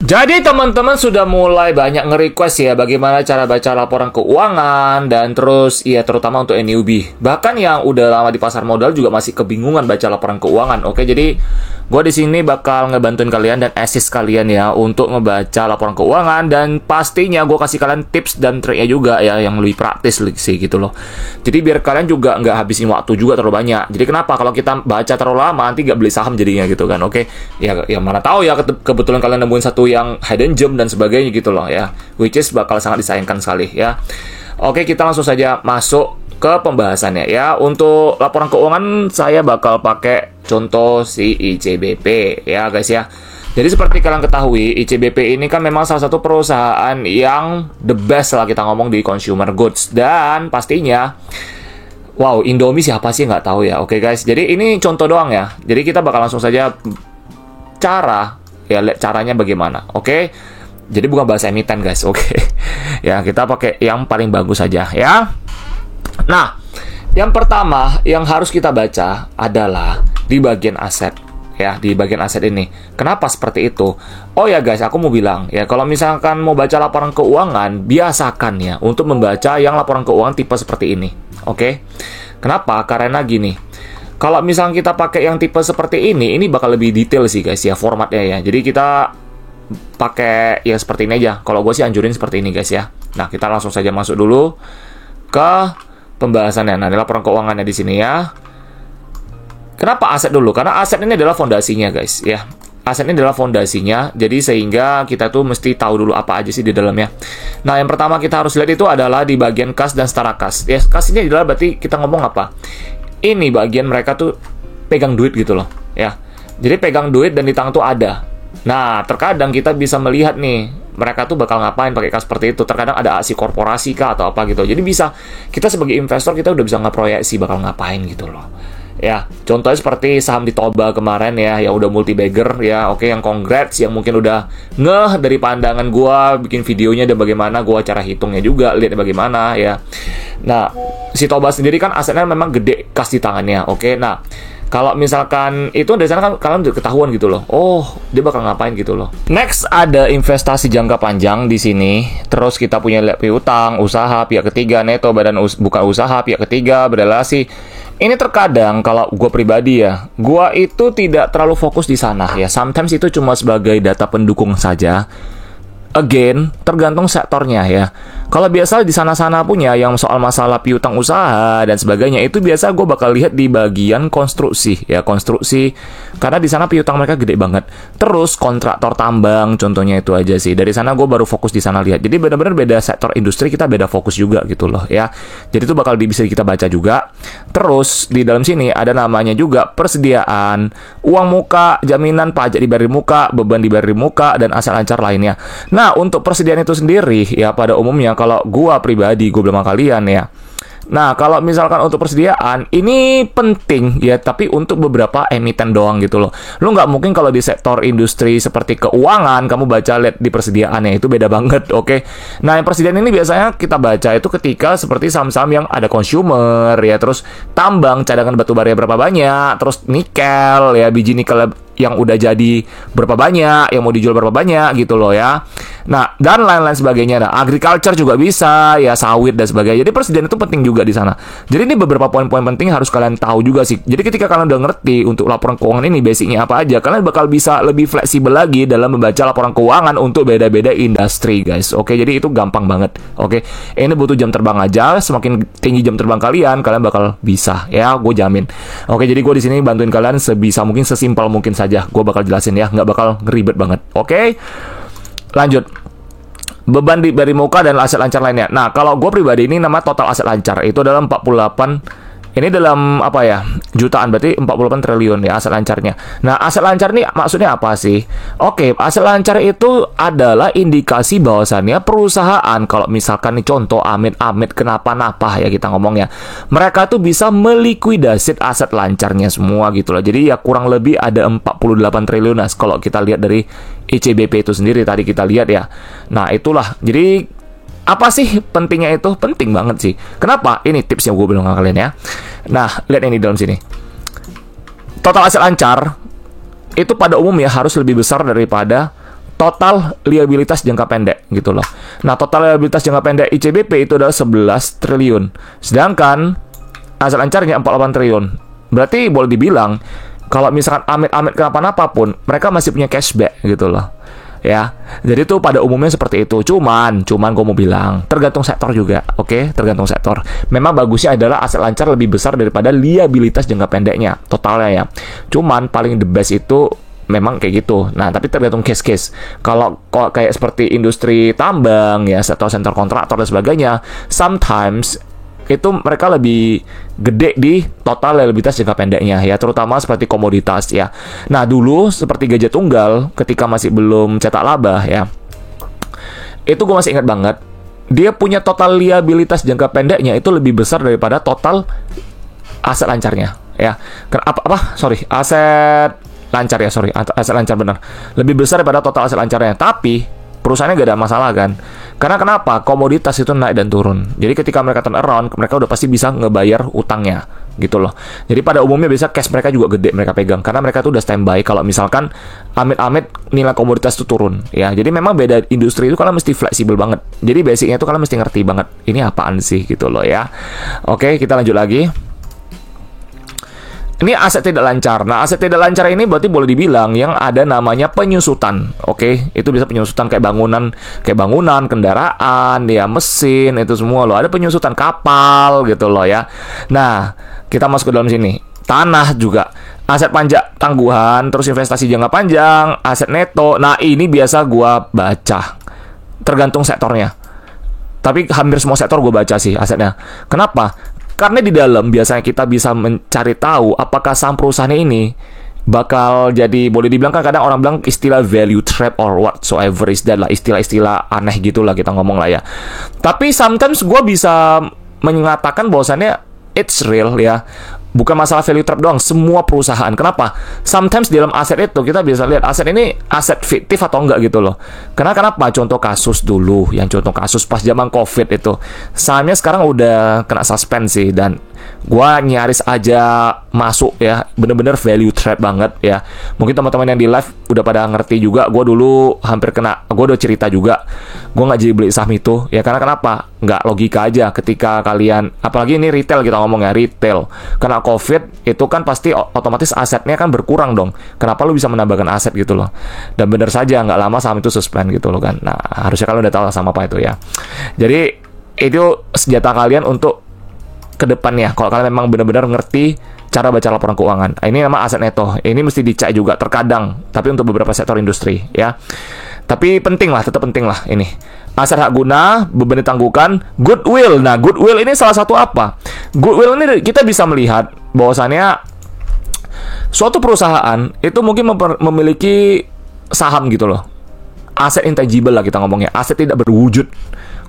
Jadi teman-teman sudah mulai banyak nge-request ya bagaimana cara baca laporan keuangan dan terus ya terutama untuk newbie. Bahkan yang udah lama di pasar modal juga masih kebingungan baca laporan keuangan. Oke, jadi gue di sini bakal ngebantuin kalian dan assist kalian ya untuk ngebaca laporan keuangan, dan pastinya gue kasih kalian tips dan triknya juga ya yang lebih praktis sih gitu loh. Jadi biar kalian juga nggak habisin waktu juga terlalu banyak. Jadi kenapa kalau kita baca terlalu lama nanti nggak beli saham jadinya gitu kan. Oke, ya mana tahu ya kebetulan kalian nemuin satu yang hidden gem dan sebagainya gitu loh ya, which is bakal sangat disayangkan sekali ya. Oke, kita langsung saja masuk ke pembahasannya ya. Untuk laporan keuangan saya bakal pakai contoh si ICBP ya guys ya. Jadi seperti kalian ketahui, ICBP ini kan memang salah satu perusahaan yang the best lah kita ngomong di consumer goods, dan pastinya wow, Indomie siapa sih nggak tahu ya. Oke guys, jadi ini contoh doang ya. Jadi kita bakal langsung saja lihat caranya bagaimana. Oke. Jadi bukan bahasa emiten guys. Oke. Ya, kita pakai yang paling bagus saja ya. Nah, yang pertama yang harus kita baca adalah di bagian aset ya, di bagian aset ini. Kenapa seperti itu? Oh ya guys, aku mau bilang ya, kalau misalkan mau baca laporan keuangan, biasakan ya untuk membaca yang laporan keuangan tipe seperti ini. Oke. Kenapa? Karena gini, kalau misalnya kita pakai yang tipe seperti ini bakal lebih detail sih guys ya formatnya ya. Jadi kita pakai ya seperti ini aja. Kalau gue sih anjurin seperti ini guys ya. Nah, kita langsung saja masuk dulu ke pembahasannya. Nah, ini laporan keuangannya di sini ya. Kenapa aset dulu? Karena aset ini adalah fondasinya guys ya. Aset ini adalah fondasinya, jadi sehingga kita tuh mesti tahu dulu apa aja sih di dalamnya. Nah, yang pertama kita harus lihat itu adalah di bagian kas dan setara kas. Ya, kas ini adalah berarti kita ngomong apa? Ini bagian mereka tuh pegang duit gitu loh ya. Jadi pegang duit dan di tangan tuh ada. Nah, terkadang kita bisa melihat nih mereka tuh bakal ngapain pakai kas seperti itu. Terkadang ada aksi korporasi kah atau apa gitu. Jadi bisa kita sebagai investor kita udah bisa ngeproyeksi bakal ngapain gitu loh. Ya, contohnya seperti saham di Toba kemarin ya, yang udah multi bagger ya. Oke, yang congrats, yang mungkin udah ngeh dari pandangan gua bikin videonya dan bagaimana gua cara hitungnya juga, lihat bagaimana ya. Nah, si Toba sendiri kan asetnya memang gede kas di tangannya. Oke, nah kalau misalkan itu dari sana kan kalian udah ketahuan gitu loh. Oh, dia bakal ngapain gitu loh. Next ada investasi jangka panjang di sini. Terus kita punya piutang, usaha, pihak ketiga, neto, badan bukan usaha, pihak ketiga, berelasi. Ini terkadang kalau gue pribadi ya, gue itu tidak terlalu fokus di sana ya. Sometimes itu cuma sebagai data pendukung saja. Again, tergantung sektornya ya. Kalau biasa di sana-sana punya yang soal masalah piutang usaha dan sebagainya, itu biasa gue bakal lihat di bagian konstruksi ya, konstruksi, karena di sana piutang mereka gede banget. Terus kontraktor tambang contohnya itu aja sih. Dari sana gue baru fokus di sana lihat. Jadi benar-benar beda sektor industri, kita beda fokus juga gitu loh ya. Jadi itu bakal bisa kita baca juga. Terus di dalam sini ada namanya juga persediaan, uang muka, jaminan pajak dibayar di muka, beban dibayar di muka, dan aset lancar lainnya. Nah, untuk persediaan itu sendiri ya pada umumnya kalau gua pribadi, gua bilang sama kalian ya. Nah, kalau misalkan untuk persediaan ini penting ya, tapi untuk beberapa emiten doang gitu loh. Lu nggak mungkin kalau di sektor industri seperti keuangan kamu baca lihat di persediaannya, itu beda banget, oke? Nah, yang persediaan ini biasanya kita baca itu ketika seperti saham-saham yang ada consumer ya, terus tambang, cadangan batu bara berapa banyak, terus nikel ya, biji nikel yang udah jadi berapa banyak, yang mau dijual berapa banyak gitu loh ya. Nah, dan lain-lain sebagainya. Nah, agriculture juga bisa ya, sawit dan sebagainya. Jadi persediaan itu penting juga di sana. Jadi ini beberapa poin-poin penting harus kalian tahu juga sih. Jadi ketika kalian udah ngerti untuk laporan keuangan ini basicnya apa aja, kalian bakal bisa lebih fleksibel lagi dalam membaca laporan keuangan untuk beda-beda industri guys. Oke, jadi itu gampang banget. Oke, ini butuh jam terbang aja. Semakin tinggi jam terbang kalian bakal bisa ya, gue jamin. Oke, jadi gue di sini bantuin kalian sebisa mungkin, sesimpel mungkin saja. Gue bakal jelasin ya, nggak bakal ribet banget. Oke, lanjut. Beban dari muka dan aset lancar lainnya. Nah, kalau gue pribadi ini nama total aset lancar itu adalah 48. Ini dalam apa ya? Jutaan, berarti 48 triliun ya aset lancarnya. Nah, aset lancar ini maksudnya apa sih? Oke, aset lancar itu adalah indikasi bahwasannya perusahaan, kalau misalkan nih contoh amit-amit kenapa-napa ya kita ngomongnya, mereka tuh bisa melikuidasi aset lancarnya semua gitu loh. Jadi ya kurang lebih ada 48 triliun kalau kita lihat dari ICBP itu sendiri tadi kita lihat ya. Nah, itulah. Jadi apa sih pentingnya itu? Penting banget sih. Kenapa? Ini tips yang gue bilang ke kalian ya. Nah, lihat ini dalam sini. Total aset lancar itu pada umumnya harus lebih besar daripada total liabilitas jangka pendek gitu loh. Nah, total liabilitas jangka pendek ICBP itu adalah 11 triliun. Sedangkan aset lancarnya 48 triliun. Berarti boleh dibilang kalau misalkan amit-amit kenapa-napa pun, mereka masih punya cashback gitu loh. Ya, jadi itu pada umumnya seperti itu. Cuman gue mau bilang, tergantung sektor juga, oke? Tergantung sektor. Memang bagusnya adalah aset lancar lebih besar daripada liabilitas jangka pendeknya, totalnya ya. Cuman paling the best itu memang kayak gitu. Nah, tapi tergantung case-case. Kalau kayak seperti industri tambang ya, atau sektor kontraktor dan sebagainya, sometimes itu mereka lebih gede di total liabilitas jangka pendeknya ya, terutama seperti komoditas ya. Nah, dulu seperti Gajah Tunggal ketika masih belum cetak laba ya, itu gue masih ingat banget, dia punya total liabilitas jangka pendeknya itu lebih besar daripada total aset lancarnya ya. Aset lancar benar, lebih besar daripada total aset lancarnya. Tapi perusahaannya gak ada masalah kan. Karena kenapa? Komoditas itu naik dan turun. Jadi ketika mereka turn around, mereka udah pasti bisa ngebayar utangnya gitu loh. Jadi pada umumnya biasa cash mereka juga gede mereka pegang. Karena mereka tuh udah standby kalau misalkan amit-amit nilai komoditas itu turun ya. Jadi memang beda industri itu kalian mesti fleksibel banget. Jadi basicnya itu kalian mesti ngerti banget ini apaan sih gitu loh ya. Oke, kita lanjut lagi. Ini aset tidak lancar. Nah, aset tidak lancar ini berarti boleh dibilang yang ada namanya penyusutan. Oke, itu bisa penyusutan kayak bangunan, kendaraan, ya mesin, itu semua loh. Ada penyusutan kapal gitu loh ya. Nah, kita masuk ke dalam sini. Tanah juga. Aset pajak tangguhan, terus investasi jangka panjang, aset neto. Nah, ini biasa gua baca. Tergantung sektornya. Tapi hampir semua sektor gue baca sih asetnya. Kenapa? Karena di dalam biasanya kita bisa mencari tahu apakah saham perusahaan ini bakal jadi, boleh dibilang kan kadang orang bilang istilah value trap or whatsoever is that lah, istilah-istilah aneh gitulah kita ngomong lah ya. Tapi sometimes gue bisa mengatakan bahwasannya it's real ya. Bukan masalah value trap doang, semua perusahaan. Kenapa? Sometimes di dalam aset itu kita bisa lihat aset ini aset fiktif atau enggak gitu loh. Karena kenapa? Contoh kasus dulu, yang contoh kasus pas zaman COVID itu, sahamnya sekarang udah kena suspend sih, dan gua nyaris aja masuk ya, bener-bener value trap banget ya. Mungkin teman-teman yang di live udah pada ngerti juga, gua dulu hampir kena, gua udah cerita juga, gua nggak jadi beli saham itu ya. Karena kenapa? Nggak logika aja ketika kalian, apalagi ini retail kita ngomong ya, retail kena COVID itu kan pasti otomatis asetnya kan berkurang dong. Kenapa lu bisa menambahkan aset gitu loh? Dan bener saja nggak lama saham itu suspend gitu loh kan. Nah, harusnya kalian udah tahu sama apa itu ya. Jadi itu senjata kalian untuk kedepannya kalau kalian memang benar-benar ngerti cara baca laporan keuangan. Ini memang aset neto. Ini mesti dicek juga terkadang, tapi untuk beberapa sektor industri ya. Tapi penting lah, tetap penting lah ini. Aset hak guna, beban ditangguhkan, goodwill. Nah, goodwill ini salah satu apa? Goodwill ini kita bisa melihat bahwasannya suatu perusahaan itu mungkin memiliki saham gitu loh. Aset intangible lah kita ngomongnya, aset tidak berwujud.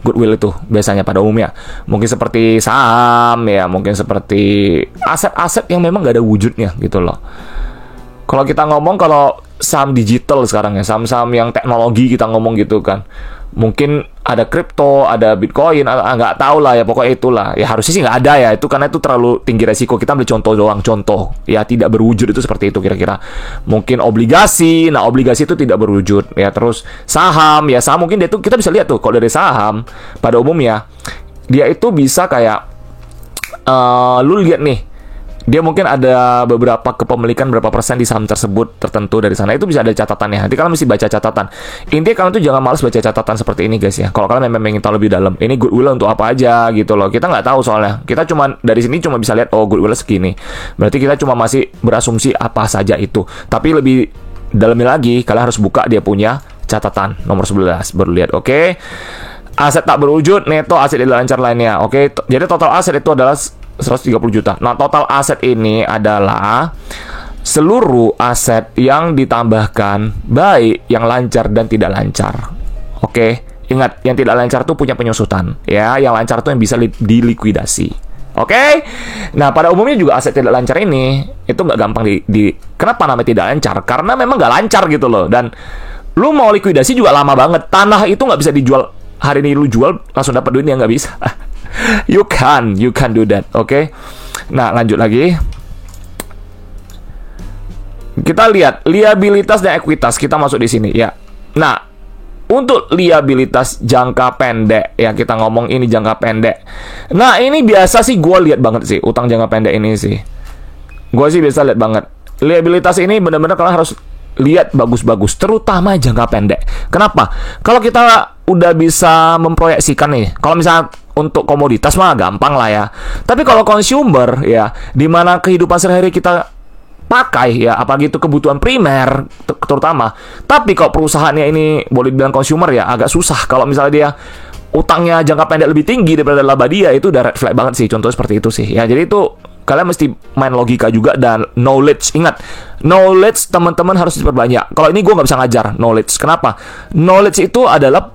Goodwill itu biasanya pada umumnya mungkin seperti saham ya, mungkin seperti aset-aset yang memang gak ada wujudnya gitu loh. Kalau kita ngomong kalau saham digital sekarang ya, saham-saham yang teknologi kita ngomong gitu kan, mungkin ada kripto, ada bitcoin, nggak tahu lah ya, pokoknya itulah ya. Harusnya sih nggak ada ya itu, karena itu terlalu tinggi resiko. Kita ambil contoh doang, contoh ya, tidak berwujud itu seperti itu kira-kira. Mungkin obligasi, nah obligasi itu tidak berwujud ya. Terus saham ya, saham mungkin dia tuh kita bisa lihat tuh, kalau dari saham pada umumnya dia itu bisa kayak lu lihat nih, dia mungkin ada beberapa kepemilikan berapa persen di saham tersebut tertentu dari sana, itu bisa ada catatannya. Nanti kalian mesti baca catatan. Intinya kalian tuh jangan malas baca catatan seperti ini guys ya. Kalau kalian memang ingin tahu lebih dalam, ini goodwill untuk apa aja gitu loh. Kita nggak tahu soalnya. Kita cuma dari sini cuma bisa lihat oh goodwill segini. Berarti kita cuma masih berasumsi apa saja itu. Tapi lebih dalamnya lagi, kalian harus buka dia punya catatan nomor 11 baru lihat. Oke. Aset tak berwujud, neto aset tidak lancar lainnya. Oke. Jadi total aset itu adalah 130 juta. Nah, total aset ini adalah seluruh aset yang ditambahkan, baik yang lancar dan tidak lancar. Oke, ingat, yang tidak lancar itu punya penyusutan, ya. Yang lancar itu yang bisa dilikuidasi. Oke. Nah, pada umumnya juga aset tidak lancar ini itu nggak gampang kenapa namanya tidak lancar? Karena memang nggak lancar gitu loh. Dan lu mau likuidasi juga lama banget. Tanah itu nggak bisa dijual hari ini, lu jual langsung dapat duitnya, nggak bisa. You can do that, oke? Nah, lanjut lagi. Kita lihat liabilitas dan ekuitas. Kita masuk di sini, ya. Nah, untuk liabilitas jangka pendek, ya kita ngomong ini jangka pendek. Nah, ini biasa sih gue lihat banget sih, utang jangka pendek ini sih. Gue sih biasa lihat banget. Liabilitas ini benar-benar kalian harus lihat bagus-bagus, terutama jangka pendek. Kenapa? Kalau kita udah bisa memproyeksikan nih, kalau misalnya untuk komoditas mah gampang lah ya. Tapi kalau consumer ya, di mana kehidupan sehari-hari kita pakai ya, apalagi itu kebutuhan primer terutama. Tapi kalau perusahaannya ini boleh bilang consumer ya, agak susah. Kalau misalnya dia utangnya jangka pendek lebih tinggi daripada laba dia, itu udah red flag banget sih. Contohnya seperti itu sih ya. Jadi itu kalian mesti main logika juga dan knowledge. Ingat, knowledge teman-teman harus diperbanyak. Kalau ini gue nggak bisa ngajar knowledge. Kenapa? Knowledge itu adalah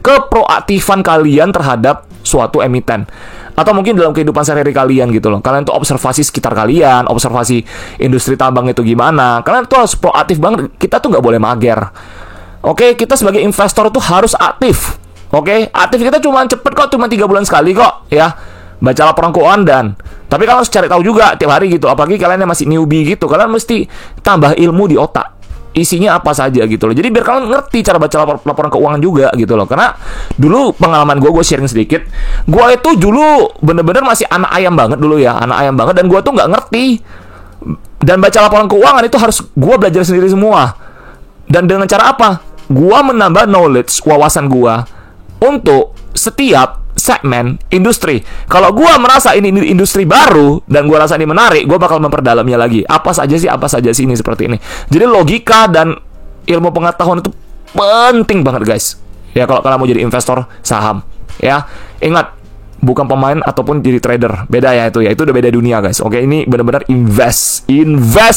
keproaktifan kalian terhadap suatu emiten. Atau mungkin dalam kehidupan sehari-hari kalian gitu loh. Kalian tuh observasi sekitar kalian, observasi industri tambang itu gimana. Kalian tuh harus proaktif banget. Kita tuh nggak boleh mager. Oke, kita sebagai investor tuh harus aktif. Oke, aktif kita cuma cepet kok, cuma 3 bulan sekali kok ya. Baca laporan keuangan dan tapi kalian harus cari tahu juga tiap hari gitu. Apalagi kalian yang masih newbie gitu, kalian mesti tambah ilmu di otak. Isinya apa saja gitu loh. Jadi biar kalian ngerti cara baca laporan keuangan juga gitu loh. Karena dulu pengalaman gue sharing sedikit. Gue itu dulu bener-bener masih anak ayam banget dulu ya. Anak ayam banget dan gue tuh nggak ngerti. Dan baca laporan keuangan itu harus gue belajar sendiri semua. Dan dengan cara apa? Gue menambah knowledge, wawasan gue untuk setiap segmen industri. Kalau gue merasa ini industri baru dan gue rasa ini menarik, gue bakal memperdalamnya lagi. Apa saja sih ini seperti ini. Jadi logika dan ilmu pengetahuan itu penting banget guys. Ya kalau kalian mau jadi investor saham, ya ingat bukan pemain ataupun jadi trader. Beda ya itu ya. Itu udah beda dunia guys. Oke, ini benar-benar invest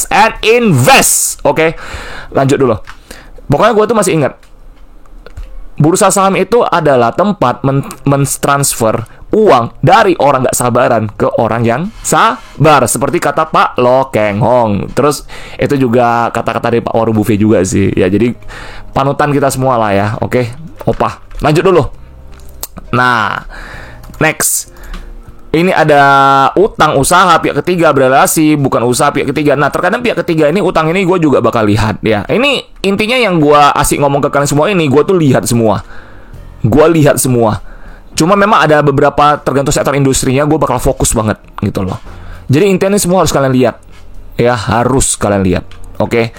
and invest. Oke, lanjut dulu. Pokoknya gue tuh masih ingat. Bursa saham itu adalah tempat mentransfer uang dari orang nggak sabaran ke orang yang sabar. Seperti kata Pak Lo Keng Hong. Terus itu juga kata-kata dari Pak Warren Buffett juga sih. Ya jadi panutan kita semua lah ya. Oke, opah. Lanjut dulu. Nah, next. Ini ada utang usaha pihak ketiga berrelasi, bukan usaha pihak ketiga. Nah, terkadang pihak ketiga ini, utang ini gue juga bakal lihat ya. Ini intinya yang gue asik ngomong ke kalian semua ini, gue tuh lihat semua. Gue lihat semua. Cuma memang ada beberapa tergantung sektor industrinya, gue bakal fokus banget gitu loh. Jadi intinya semua harus kalian lihat. Ya, harus kalian lihat. Oke.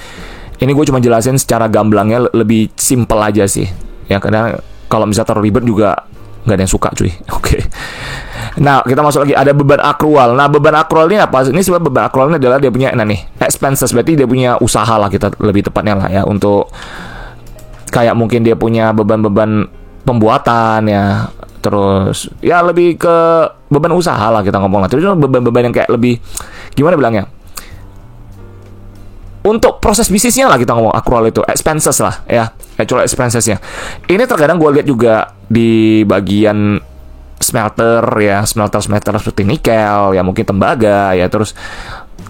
Ini gue cuma jelasin secara gamblangnya lebih simple aja sih. Ya, karena kalau misalnya terlalu ribet juga nggak ada yang suka cuy. Oke. Nah, kita masuk lagi, ada beban akrual. Nah, beban akrual ini apa? Ini sebab beban akrual ini adalah dia punya expenses, berarti dia punya usaha lah, kita lebih tepatnya lah ya, untuk kayak mungkin dia punya beban-beban pembuatan ya, terus ya lebih ke beban usaha lah kita ngomong lah. Terus beban-beban yang kayak lebih gimana bilangnya? Untuk proses bisnisnya lah kita ngomong akrual itu, expenses lah ya, actual expensesnya. Ini terkadang gue lihat juga di bagian smelter ya, smelter seperti nikel ya, mungkin tembaga ya, terus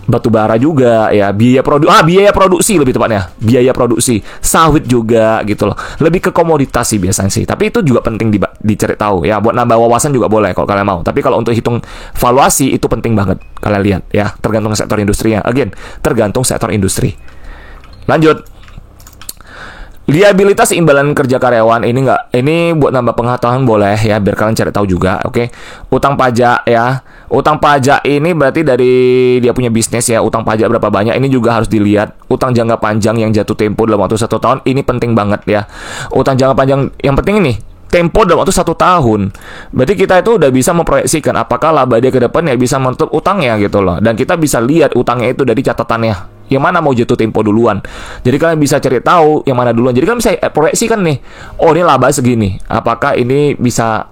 batu bara juga ya, biaya produksi lebih tepatnya, biaya produksi sawit juga gitu loh, lebih ke komoditas sih biasanya sih. Tapi itu juga penting dicari tahu ya, buat nambah wawasan juga boleh kalau kalian mau. Tapi kalau untuk hitung valuasi itu penting banget kalian lihat ya, tergantung sektor industrinya. Again, tergantung sektor industri. Lanjut. Liabilitas imbalan kerja karyawan ini buat nambah pengetahuan boleh ya, biar kalian cari tahu juga. Oke. Utang pajak ya. Utang pajak ini berarti dari dia punya bisnis ya, utang pajak berapa banyak ini juga harus dilihat. Utang jangka panjang yang jatuh tempo dalam waktu 1 tahun ini penting banget ya. Utang jangka panjang yang penting ini tempo dalam waktu 1 tahun. Berarti kita itu udah bisa memproyeksikan apakah laba dia ke depan ya bisa menutup utangnya gitu loh. Dan kita bisa lihat utangnya itu dari catatannya, yang mana mau jatuh tempo duluan. Jadi kalian bisa cari tahu yang mana duluan. Jadi kalian bisa proyeksikan nih, oh ini laba segini, apakah ini bisa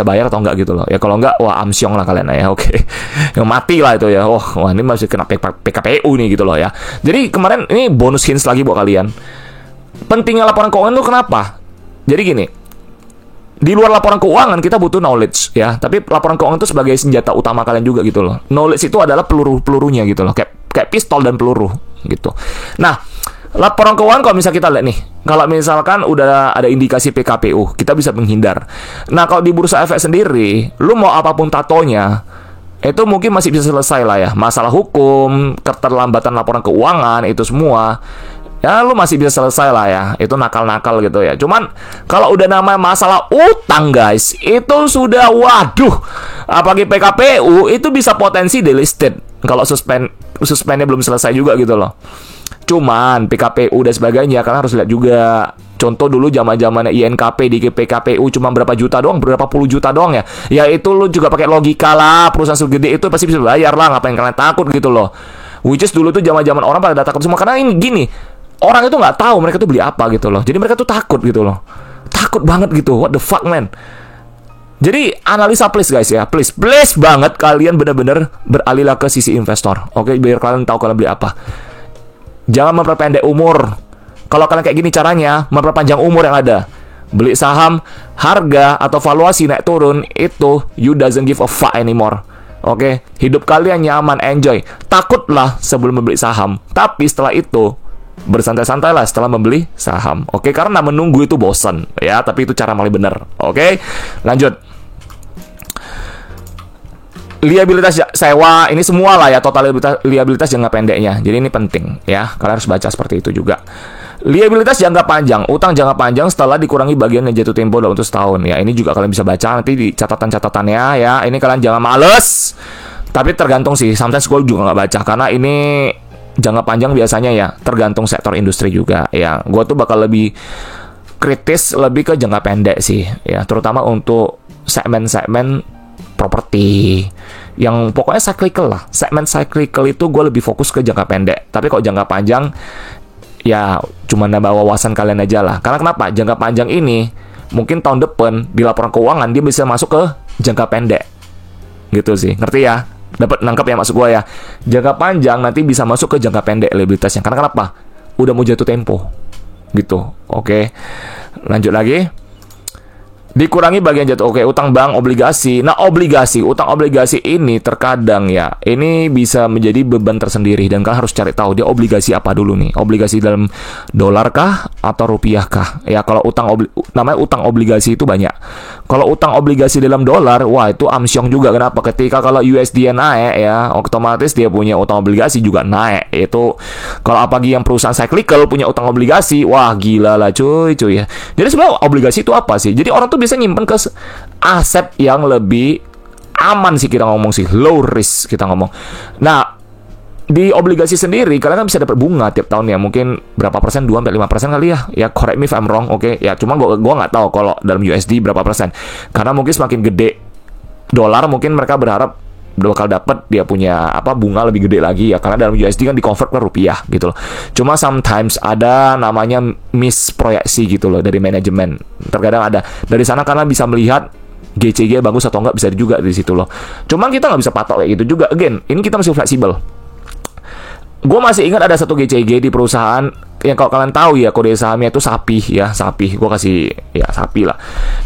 bayar atau enggak gitu loh. Ya kalau enggak, wah amsyong lah kalian ya. Oke. Yang mati lah itu ya. Wah ini masih kena PKPU nih gitu loh ya. Jadi kemarin ini bonus hints lagi buat kalian. Pentingnya laporan keuangan itu kenapa? Jadi gini, di luar laporan keuangan kita butuh knowledge ya, tapi laporan keuangan itu sebagai senjata utama kalian juga gitu loh. Knowledge itu adalah pelurunya gitu loh, kayak pistol dan peluru gitu. Nah, laporan keuangan kalau misalnya kita lihat nih, kalau misalkan udah ada indikasi PKPU, kita bisa menghindar. Nah, kalau di Bursa Efek sendiri, lu mau apapun tatonya, itu mungkin masih bisa selesai lah ya. Masalah hukum, keterlambatan laporan keuangan, itu semua ya lu masih bisa selesai lah ya. Itu nakal-nakal gitu ya. Cuman kalau udah namanya masalah utang guys, itu sudah waduh. Apalagi PKPU itu bisa potensi delisted kalau suspendnya belum selesai juga gitu loh. Cuman PKPU dan sebagainya kalian harus lihat juga. Contoh dulu zaman-zamannya INKP di PKPU cuma berapa juta doang, berapa puluh juta doang ya. Ya itu lu juga pakai logika lah, perusahaan segede itu pasti bisa bayar lah, ngapain kalian takut gitu loh. Which is dulu tuh zaman-zaman orang pada takut semua karena ini gini, orang itu nggak tahu mereka tuh beli apa gitu loh. Jadi mereka tuh takut gitu loh. Takut banget gitu. What the fuck man. Jadi analisa please guys ya, please banget kalian benar-benar beralihlah ke sisi investor. Oke, biar kalian tahu kalian beli apa. Jangan memperpendek umur. Kalau kalian kayak gini caranya, memperpanjang umur yang ada. Beli saham, harga atau valuasi naik turun, itu you doesn't give a fuck anymore. Oke, hidup kalian nyaman, enjoy. Takutlah sebelum membeli saham. Tapi setelah itu, bersantai-santailah setelah membeli saham. Oke, karena menunggu itu bosan. Ya, tapi itu cara paling benar. Oke, lanjut. Liabilitas sewa, ini semua lah ya, total liabilitas jangka pendeknya. Jadi ini penting ya, kalian harus baca seperti itu juga. Liabilitas jangka panjang, utang jangka panjang setelah dikurangi bagian yang jatuh tempo dalam untuk setahun. Ya, ini juga kalian bisa baca nanti di catatan-catatannya ya. Ini kalian jangan males. Tapi tergantung sih, sometimes gue juga nggak baca karena ini jangka panjang biasanya ya tergantung sektor industri juga ya. Gue tuh bakal lebih kritis lebih ke jangka pendek sih ya, terutama untuk segmen-segmen properti yang pokoknya cyclical lah. Segmen cyclical itu gue lebih fokus ke jangka pendek. Tapi kok jangka panjang ya cuma nambah wawasan kalian aja lah. Karena kenapa? Jangka panjang ini mungkin tahun depan di laporan keuangan dia bisa masuk ke jangka pendek. Gitu sih. Ngerti ya? Dapat nangkep ya maksud gue ya. Jangka panjang nanti bisa masuk ke jangka pendek liabilitasnya. Karena kenapa? Udah mau jatuh tempo. Gitu. Oke. Lanjut lagi. Dikurangi bagian jatuh. Oke, utang bank, obligasi. Nah, utang obligasi ini terkadang ya, ini bisa menjadi beban tersendiri dan kalian harus cari tahu dia obligasi apa dulu nih. Obligasi dalam dolar kah atau rupiah kah? Ya, kalau namanya utang obligasi itu banyak. Kalau utang obligasi dalam dolar, wah itu amsyong juga. Kenapa? Ketika kalau USD naik ya, otomatis dia punya utang obligasi juga naik. Itu kalau apalagi yang perusahaan cyclical punya utang obligasi, wah gila lah cuy ya. Jadi sebenarnya obligasi itu apa sih? Jadi orang tuh bisa nyimpen ke aset yang lebih aman sih kita ngomong sih, low risk kita ngomong. Nah, di obligasi sendiri kalian kan bisa dapat bunga tiap tahun ya, mungkin berapa persen, 2-5% kali ya. Ya correct me if I'm wrong, oke. Ya cuma gua nggak tahu kalau dalam USD berapa persen. Karena mungkin semakin gede dolar mungkin mereka berharap bakal dapat dia punya bunga lebih gede lagi ya, karena dalam USD kan di-convert ke rupiah gitu loh. Cuma sometimes ada namanya misproyeksi gitu loh dari manajemen. Terkadang ada dari sana karena bisa melihat GCG bagus atau enggak, bisa juga di situ loh. Cuma kita nggak bisa patok kayak gitu juga. Again, ini kita masih fleksibel. Gue masih ingat ada satu GCG di perusahaan yang kalau kalian tahu ya kode sahamnya itu sapi. Gue kasih ya sapi lah.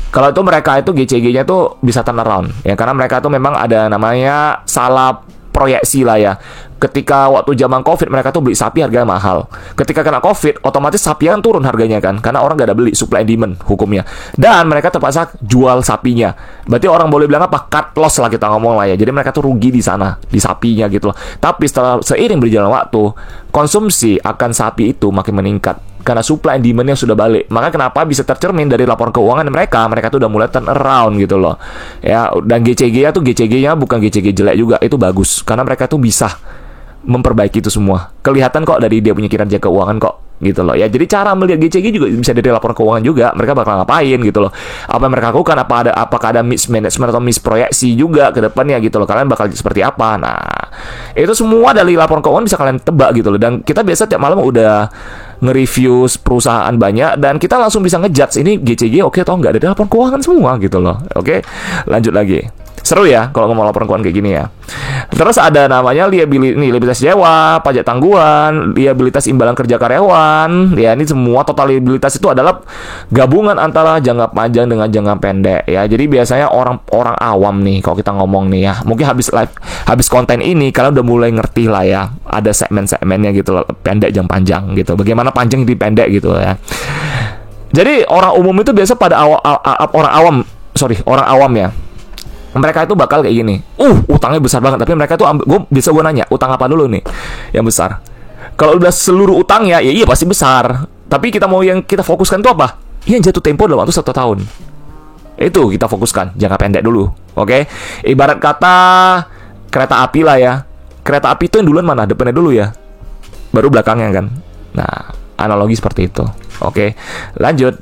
Kalau itu mereka itu GCG-nya tuh bisa turn around ya, karena mereka tuh memang ada namanya salah proyeksi lah ya. Ketika waktu zaman COVID mereka tuh beli sapi harganya mahal. Ketika kena COVID otomatis sapi kan turun harganya kan, karena orang gak ada beli, supply and demand hukumnya. Dan mereka terpaksa jual sapinya. Berarti orang boleh bilang apa? Cut loss lah kita ngomong lah ya. Jadi mereka tuh rugi di sana, di sapinya gitu loh. Tapi setelah seiring berjalan waktu, konsumsi akan sapi itu makin meningkat karena supply and demand yang sudah balik. Maka kenapa bisa tercermin dari laporan keuangan mereka tuh udah mulai turn around gitu loh. Ya, dan GCG-nya bukan GCG jelek juga, itu bagus karena mereka tuh bisa memperbaiki itu semua. Kelihatan kok dari dia punya kinerja keuangan kok gitu loh. Ya, jadi cara melihat GCG juga bisa dari laporan keuangan juga. Mereka bakal ngapain gitu loh. Apa yang mereka lakukan, apakah ada mismanagement atau misproyeksi juga ke depannya gitu loh. Kalian bakal seperti apa. Nah, itu semua dari laporan keuangan bisa kalian tebak gitu loh. Dan kita biasa tiap malam udah nge-review perusahaan banyak dan kita langsung bisa ngejudge ini GCG oke atau enggak dari laporan keuangan semua gitu loh. Oke, lanjut lagi. Seru ya kalau ngomong laporan keuangan kayak gini ya. Terus ada namanya liabilitas sewa, pajak tangguhan, liabilitas imbalan kerja karyawan. Ya, ini semua total liabilitas itu adalah gabungan antara jangka panjang dengan jangka pendek ya. Jadi biasanya orang awam nih kalau kita ngomong nih ya, mungkin habis konten ini kalian udah mulai ngerti lah ya. Ada segmen-segmennya gitu loh, pendek jangka panjang gitu. Bagaimana panjang jadi pendek gitu ya. Jadi orang umum itu biasa pada orang awam ya. Mereka itu bakal kayak gini. Utangnya besar banget. Tapi mereka tuh gue nanya, utang apa dulu nih yang besar? Kalau udah seluruh utangnya, ya iya pasti besar. Tapi kita mau yang kita fokuskan itu apa? Yang jatuh tempo dalam waktu 1 tahun. Itu kita fokuskan, jangka pendek dulu. Oke? Ibarat kata kereta api lah ya. Kereta api itu yang duluan mana? Depannya dulu ya. Baru belakangnya kan. Nah, analogi seperti itu. Oke, lanjut.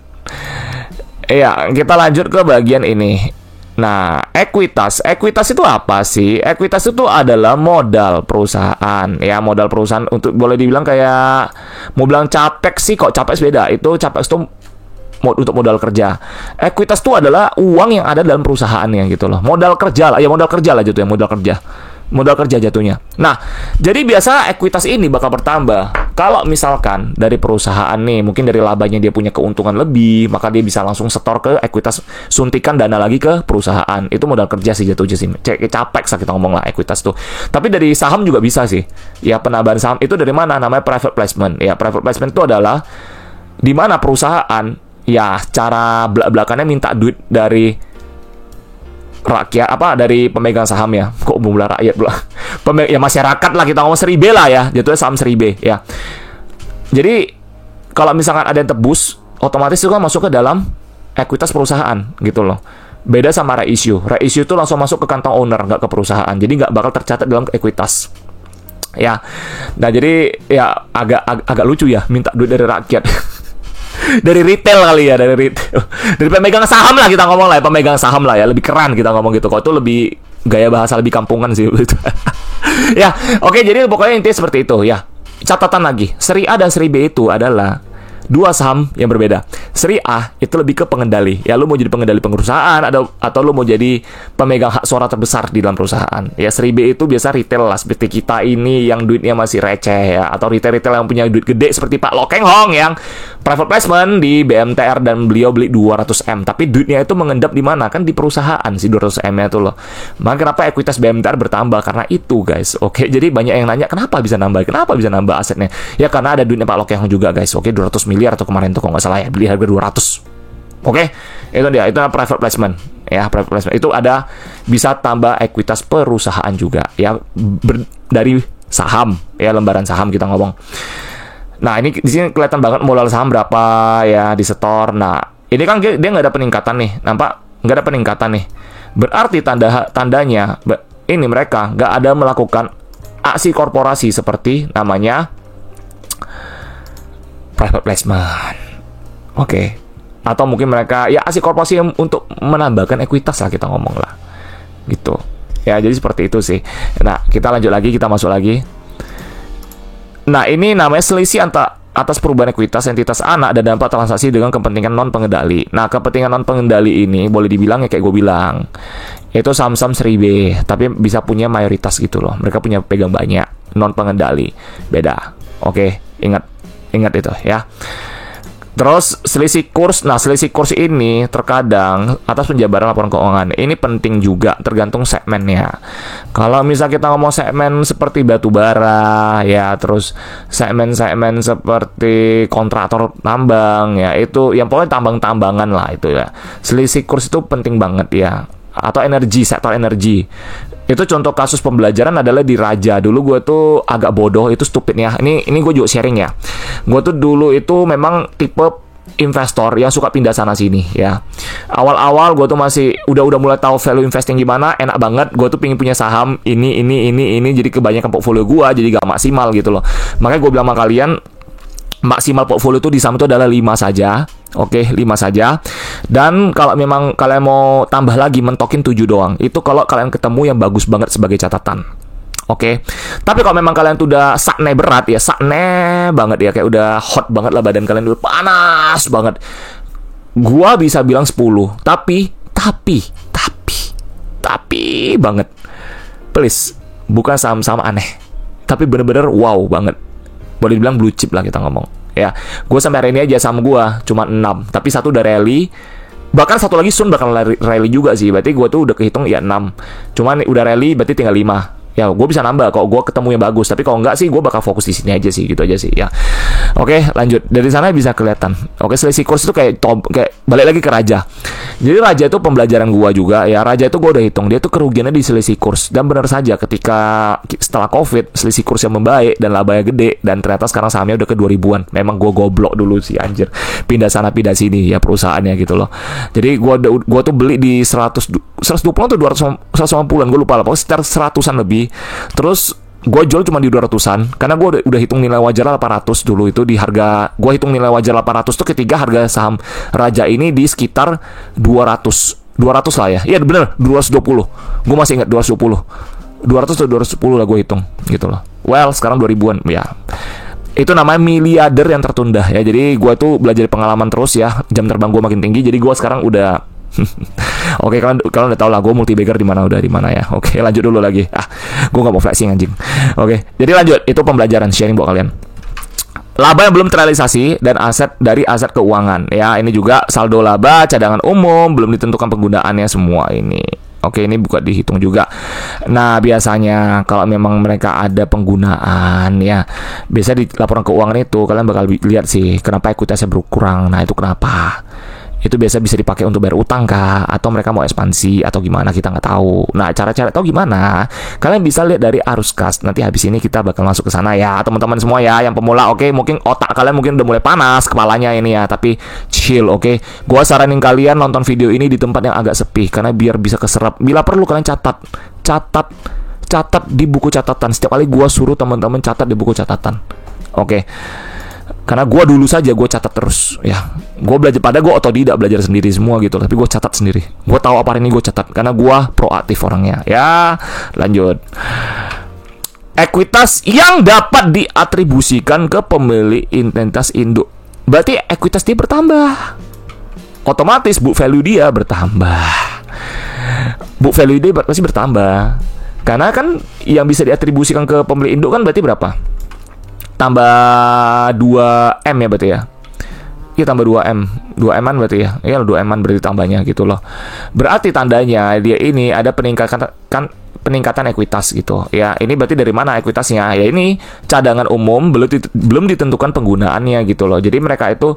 Iya, kita lanjut ke bagian ini. Nah, ekuitas. Ekuitas itu apa sih? Ekuitas itu adalah modal perusahaan. Ya, modal perusahaan untuk boleh dibilang kayak, mau bilang capex sih, kok capex beda. Itu capex itu untuk modal kerja. Ekuitas itu adalah uang yang ada dalam perusahaannya gitu loh. Modal kerja lah, ya modal kerja lah jatuhnya, modal kerja. Modal kerja jatuhnya. Nah, jadi biasa ekuitas ini bakal bertambah. Kalau misalkan dari perusahaan nih, mungkin dari labanya dia punya keuntungan lebih, maka dia bisa langsung setor ke ekuitas, suntikan dana lagi ke perusahaan. Itu modal kerja sih jatuhnya sih. Capex lah kita ngomong lah ekuitas tuh. Tapi dari saham juga bisa sih. Ya, penambahan saham itu dari mana? Namanya private placement. Ya, private placement itu adalah di mana perusahaan ya cara belak-belakannya minta duit dari rakyat, apa, dari pemegang saham ya. Kok bumbulah rakyat pula. Ya masyarakat lah, kita ngomong seri B lah ya. Jatuhnya saham seri B ya. Jadi kalau misalkan ada yang tebus, otomatis itu kan masuk ke dalam ekuitas perusahaan gitu loh. Beda sama reissue. Reissue itu langsung masuk ke kantong owner, nggak ke perusahaan. Jadi nggak bakal tercatat dalam ekuitas. Ya. Nah, jadi ya agak lucu ya minta duit dari rakyat. Dari retail kali ya, dari retail. Dari pemegang saham lah kita ngomong lah, ya, pemegang saham lah ya, lebih keren kita ngomong gitu. Kok itu lebih gaya bahasa lebih kampungan sih gitu. Ya, oke, jadi pokoknya intinya seperti itu ya. Catatan lagi, seri A dan seri B itu adalah dua saham yang berbeda. Seri A itu lebih ke pengendali. Ya, lu mau jadi pengendali perusahaan atau lu mau jadi pemegang hak suara terbesar di dalam perusahaan. Ya, seri B itu biasa retail lah, seperti kita ini yang duitnya masih receh ya, atau retail-retail yang punya duit gede seperti Pak Lo Keng Hong yang private placement di BMTR dan beliau beli 200M. Tapi duitnya itu mengendap di mana? Kan di perusahaan si 200M-nya itu loh. Maka kenapa ekuitas BMTR bertambah? Karena itu, guys. Oke, jadi banyak yang nanya, kenapa bisa nambah? Kenapa bisa nambah asetnya? Ya karena ada duitnya Pak Lo Keng Hong juga, guys. Oke, 200 miliar atau kemarin tuh kalau nggak salah ya, beli harga 200. Oke, itu dia. Itu private placement. Ya, private placement. Itu ada bisa tambah ekuitas perusahaan juga. Ya, dari saham. Ya, lembaran saham kita ngomong. Nah, ini di sini kelihatan banget modal saham berapa ya disetor. Nah, ini kan dia nggak ada peningkatan nih, nampak nggak ada peningkatan nih. Berarti tandanya ini mereka nggak ada melakukan aksi korporasi seperti namanya private placement. Oke. Atau mungkin mereka ya aksi korporasi untuk menambahkan ekuitas lah kita ngomong lah. Gitu. Ya, jadi seperti itu sih. Nah, kita lanjut lagi, kita masuk lagi. Nah, ini namanya selisih atas perubahan ekuitas entitas anak dan dampak transaksi dengan kepentingan non-pengendali. Nah, kepentingan non-pengendali ini boleh dibilang ya kayak gue bilang, itu saham-saham seri B, tapi bisa punya mayoritas gitu loh. Mereka punya pegang banyak, non-pengendali. Beda. Oke, ingat itu ya. Terus selisih kurs. Nah, selisih kurs ini terkadang atas penjabaran laporan keuangan. Ini penting juga, tergantung segmennya. Kalau misal kita ngomong segmen seperti batu bara ya, terus segmen-segmen seperti kontraktor tambang ya, itu yang pokoknya tambang-tambangan lah itu ya. Selisih kurs itu penting banget ya. Atau energi, sektor energi. Itu contoh kasus pembelajaran adalah di Raja. Dulu gue tuh agak bodoh, itu stupidnya. Ini gue juga sharing ya. Gue tuh dulu itu memang tipe investor yang suka pindah sana sini ya. Awal-awal gue tuh masih udah mulai tahu value investing gimana, enak banget. Gue tuh pengen punya saham ini, jadi kebanyakan portfolio gue jadi gak maksimal gitu loh. Makanya gue bilang sama kalian, maksimal portfolio itu di saham itu adalah 5 saja. Oke, 5 saja. Dan kalau memang kalian mau tambah lagi, mentokin 7 doang. Itu kalau kalian ketemu yang bagus banget sebagai catatan. Oke. Tapi kalau memang kalian tuh udah sakne berat ya, sakne banget ya, kayak udah hot banget lah badan kalian, udah panas banget. Gua bisa bilang 10. Tapi banget. Please, bukan saham-saham aneh. Tapi bener-bener wow banget. Boleh dibilang blue chip lah kita ngomong. Ya, gue sampai hari ini aja saham gue cuma 6, tapi satu udah rally, bahkan satu lagi soon bakal rally juga sih. Berarti gue tuh udah kehitung ya 6, cuman udah rally berarti tinggal 5. Ya, gue bisa nambah kalau gue ketemu yang bagus, tapi kalau enggak sih gue bakal fokus di sini aja sih, gitu aja sih ya. Oke, lanjut. Dari sana bisa kelihatan. Oke, selisih kurs itu kayak balik lagi ke raja. Jadi raja itu pembelajaran gua juga ya. Raja itu gua udah hitung, dia tuh kerugiannya di selisih kurs. Dan benar saja ketika setelah Covid, selisih kurs yang membaik dan labanya gede, dan ternyata sekarang sahamnya udah ke 2000-an. Memang gua goblok dulu sih anjir. Pindah sana pindah sini ya perusahaannya gitu loh. Jadi gua tuh beli di 120 atau 150-an, gua lupa lah. Pokoknya sekitar 100-an lebih. Terus gue jual cuma di 200-an karena gue udah hitung nilai wajar 800 dulu. Itu di harga, gue hitung nilai wajar 800 tuh ketika harga saham raja ini di sekitar 200 lah ya. Iya bener, 220. Gue masih ingat 220 atau 210 lah gue hitung gitu loh. Well, sekarang 2000-an ya. Itu namanya miliarder yang tertunda ya. Jadi gue tuh belajar pengalaman terus ya. Jam terbang gue makin tinggi. Jadi gue sekarang udah Oke, kalian udah tau lah gue multi bagger di mana ya. Oke, lanjut dulu lagi. Gue nggak mau flexing anjing. Oke, jadi lanjut. Itu pembelajaran sharing buat kalian. Laba yang belum terrealisasi dan aset dari aset keuangan. Ya, ini juga saldo laba, cadangan umum, belum ditentukan penggunaannya semua ini. Oke, ini bukan dihitung juga. Nah, biasanya kalau memang mereka ada penggunaan ya, biasa di laporan keuangan itu kalian bakal lihat sih kenapa ekuitasnya berkurang. Nah, itu kenapa? Itu biasa bisa dipakai untuk bayar utang kah, atau mereka mau ekspansi atau gimana, kita nggak tahu. Nah, cara-cara tahu gimana? Kalian bisa lihat dari arus kas. Nanti habis ini kita bakal masuk ke sana ya, teman-teman semua ya, yang pemula. Oke, mungkin otak kalian mungkin udah mulai panas kepalanya ini ya, tapi chill, oke. Gua saranin kalian nonton video ini di tempat yang agak sepi karena biar bisa keserap. Bila perlu kalian catat di buku catatan. Setiap kali gua suruh teman-teman catat di buku catatan. Oke. Karena gue dulu saja gue catat terus ya. Gue belajar, pada gue otodidak belajar sendiri semua gitu. Tapi gue catat sendiri. Gue tahu apa hari ini gue catat karena gue proaktif orangnya. Ya, lanjut. Ekuitas yang dapat diatribusikan ke pemilik entitas induk. Berarti ekuitas dia bertambah. Otomatis book value dia bertambah. Book value dia pasti bertambah. Karena kan yang bisa diatribusikan ke pemilik induk kan berarti berapa? Tambah 2M ya berarti ya. Iya, tambah 2M. 2M-an berarti ya. Iya, 2M-an berarti tambahnya gitu loh. Berarti tandanya dia ini ada peningkatan ekuitas gitu. Ya, ini berarti dari mana ekuitasnya? Ya ini cadangan umum belum ditentukan penggunaannya gitu loh. Jadi mereka itu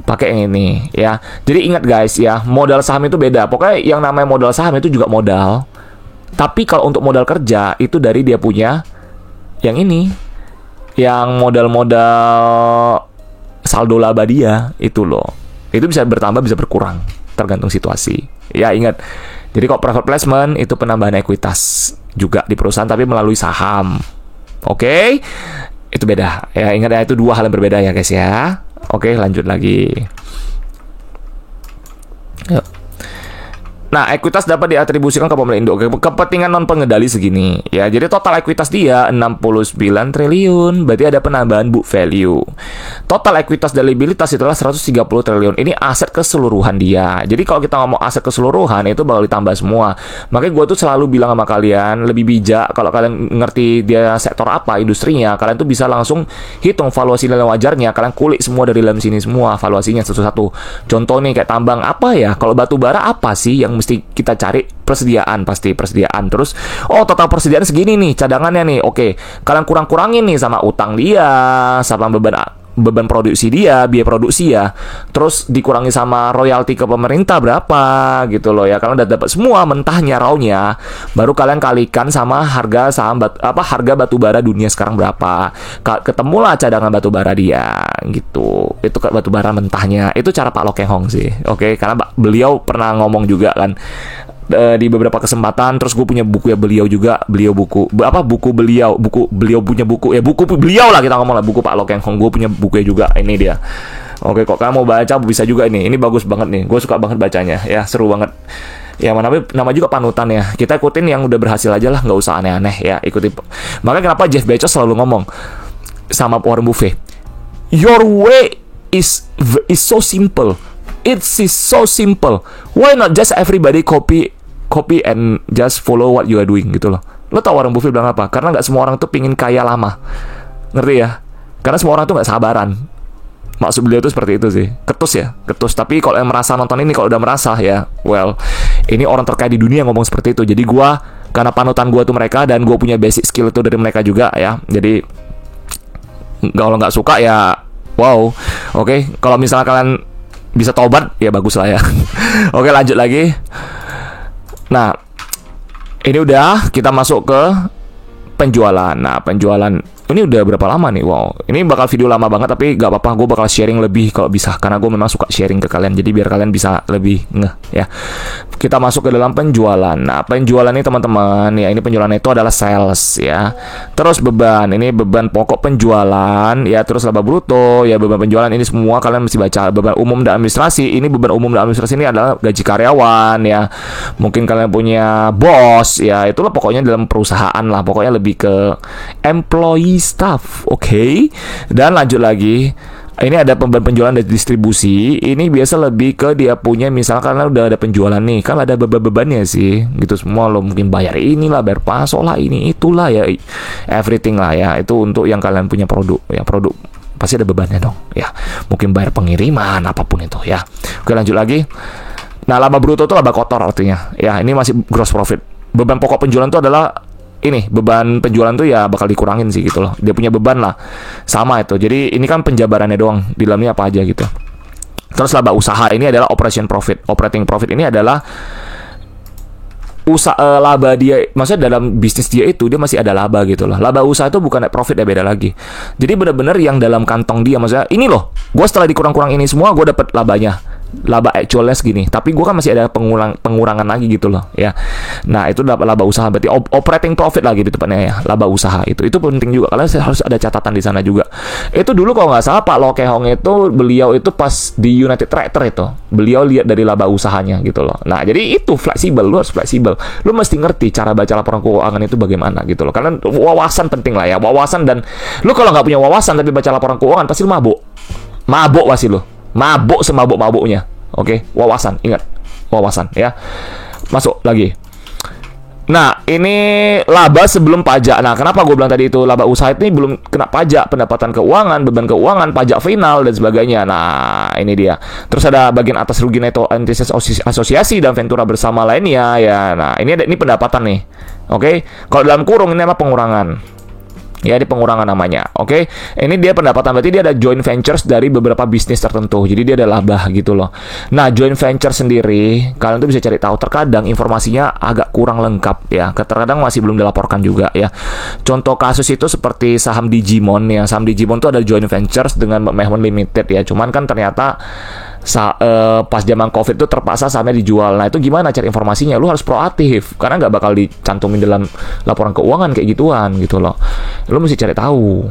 pakai yang ini ya. Jadi ingat guys ya, modal saham itu beda. Pokoknya yang namanya modal saham itu juga modal. Tapi kalau untuk modal kerja itu dari dia punya yang ini. Yang modal-modal saldo laba dia itu loh. Itu bisa bertambah bisa berkurang tergantung situasi. Ya ingat. Jadi kalau private placement itu penambahan ekuitas juga di perusahaan tapi melalui saham. Oke? Itu beda. Ya ingat ya, itu dua hal yang berbeda ya guys ya. Oke, lanjut lagi. Yuk. Nah, ekuitas dapat diatribusikan ke pemilik induk. Kepentingan non pengendali segini. Ya, jadi total ekuitas dia 69 triliun. Berarti ada penambahan book value. Total ekuitas dan liabilitas itulah 130 triliun. Ini aset keseluruhan dia. Jadi kalau kita ngomong aset keseluruhan itu bakal ditambah semua. Makanya gue tuh selalu bilang sama kalian, lebih bijak kalau kalian ngerti dia sektor apa, industrinya, kalian tuh bisa langsung hitung valuasi nilai wajarnya. Kalian kulik semua dari dalam sini semua valuasinya satu-satu. Contoh nih kayak tambang apa ya? Kalau batu bara apa sih yang mesti kita cari? Persediaan, pasti persediaan. Terus total persediaan segini nih, cadangannya nih. Oke, kalian kurang-kurangin nih sama utang dia, sama beban produksi dia, biaya produksi ya. Terus dikurangi sama royalti ke pemerintah berapa gitu loh ya. Kalian udah dapat semua mentahnya, rawnya. Baru kalian kalikan sama harga saham harga batu bara dunia sekarang berapa. Ketemulah cadangan batu bara dia gitu. Itu batu bara mentahnya. Itu cara Pak Lo Keng Hong sih. Oke, karena beliau pernah ngomong juga kan di beberapa kesempatan. Terus gue punya buku ya beliau juga, beliau punya buku ya, buku beliau lah kita ngomong lah, buku Pak Lo Keng Hong. Gue punya bukunya juga, ini dia. Oke, kok kalian mau baca bisa juga ini bagus banget nih, gue suka banget bacanya ya, seru banget ya. Nama juga panutan ya, kita ikutin yang udah berhasil aja lah, nggak usah aneh-aneh ya, ikuti. Makanya kenapa Jeff Bezos selalu ngomong sama Warren Buffett, your way is so simple. It is so simple. Why not just everybody copy and just follow what you are doing gitu loh. Lo tau Warren Buffett bilang apa? Karena nggak semua orang tuh pingin kaya lama, ngerti ya? Karena semua orang tuh nggak sabaran. Maksud beliau tuh seperti itu sih. Ketus. Tapi kalau yang merasa nonton ini, kalau udah merasa ya, well, ini orang terkaya di dunia ngomong seperti itu. Jadi gue, karena panutan gue tuh mereka, dan gue punya basic skill itu dari mereka juga ya. Jadi kalau nggak suka ya Wow. Oke, kalau misalnya kalian bisa tobat ya bagus lah ya. Oke, lanjut lagi. Nah, ini udah kita masuk ke penjualan. Nah, penjualan ini udah berapa lama nih? Wow, ini bakal video lama banget tapi gak apa-apa, gue bakal sharing lebih kalau bisa, karena gue memang suka sharing ke kalian, jadi biar kalian bisa lebih ngeh ya. Kita masuk ke dalam penjualan. Nah, penjualan ini teman-teman ya, ini penjualan itu adalah sales ya. Terus beban, ini beban pokok penjualan ya. Terus laba bruto ya, beban penjualan ini semua kalian mesti baca. Beban umum dan administrasi, ini beban umum dan administrasi ini adalah gaji karyawan ya. Mungkin kalian punya bos ya, itulah pokoknya dalam perusahaan lah, pokoknya lebih ke employee staff, oke. Dan lanjut lagi, ini ada beban penjualan dan distribusi. Ini biasa lebih ke dia punya, misalkan udah ada penjualan nih, kan ada beban-bebannya sih, gitu semua lo mungkin bayar inilah, bayar pasok lah, ini itulah ya, everything lah ya. Itu untuk yang kalian punya produk ya, produk pasti ada bebannya dong ya. Mungkin bayar pengiriman apapun itu ya. Oke, lanjut lagi. Nah, laba bruto itu laba kotor artinya ya. Ini masih gross profit. Beban pokok penjualan itu adalah ini, beban penjualan tuh ya bakal dikurangin sih gitu loh. Dia punya beban lah. Sama itu. Jadi ini kan penjabarannya doang. Di dalamnya apa aja gitu. Terus laba usaha ini adalah operation profit. Operating profit ini adalah usaha laba dia. Maksudnya dalam bisnis dia itu dia masih ada laba gitu loh. Laba usaha itu bukan net profit ya, beda lagi. Jadi benar-benar yang dalam kantong dia, maksudnya ini loh, gue setelah dikurang-kurang ini semua gue dapat labanya. Laba actualnya segini, tapi gue kan masih ada pengurangan lagi gitu loh ya. Nah, itu laba usaha, berarti operating profit lagi di tepatnya ya, laba usaha itu penting juga, karena harus ada catatan di sana juga. Itu dulu kalau nggak salah Pak Lo Keh Hong itu, beliau itu pas di United Tractor itu beliau lihat dari laba usahanya gitu loh. Nah, jadi itu fleksibel, lu harus fleksibel, lu mesti ngerti cara baca laporan keuangan itu bagaimana gitu loh. Karena wawasan penting lah ya, wawasan. Dan lu kalau nggak punya wawasan tapi baca laporan keuangan pasti lu mabuk pasti lu. Mabuk semabuk-mabuknya. Oke, wawasan, ingat. Wawasan ya. Masuk lagi. Nah, ini laba sebelum pajak. Nah, kenapa gue bilang tadi itu laba usaha ini belum kena pajak, pendapatan keuangan, beban keuangan, pajak final dan sebagainya. Nah, ini dia. Terus ada bagian atas rugi neto entitas asosiasi dan ventura bersama lainnya ya. Nah, ini pendapatan nih. Oke. Kalau dalam kurung ini apa pengurangan? Ya, di pengurangan namanya. Oke. Ini dia pendapatan, berarti dia ada joint ventures dari beberapa bisnis tertentu. Jadi dia ada laba gitu loh. Nah, joint venture sendiri kalian tuh bisa cari tahu, terkadang informasinya agak kurang lengkap ya. Terkadang masih belum dilaporkan juga ya. Contoh kasus itu seperti saham Digimon ya. Saham Digimon tuh ada joint ventures dengan Mehmet Limited ya. Cuman kan ternyata pas zaman COVID itu terpaksa sahamnya dijual. Nah, itu gimana cari informasinya? Lu harus proaktif, karena nggak bakal dicantumin dalam laporan keuangan kayak gituan gitu loh. Lu mesti cari tahu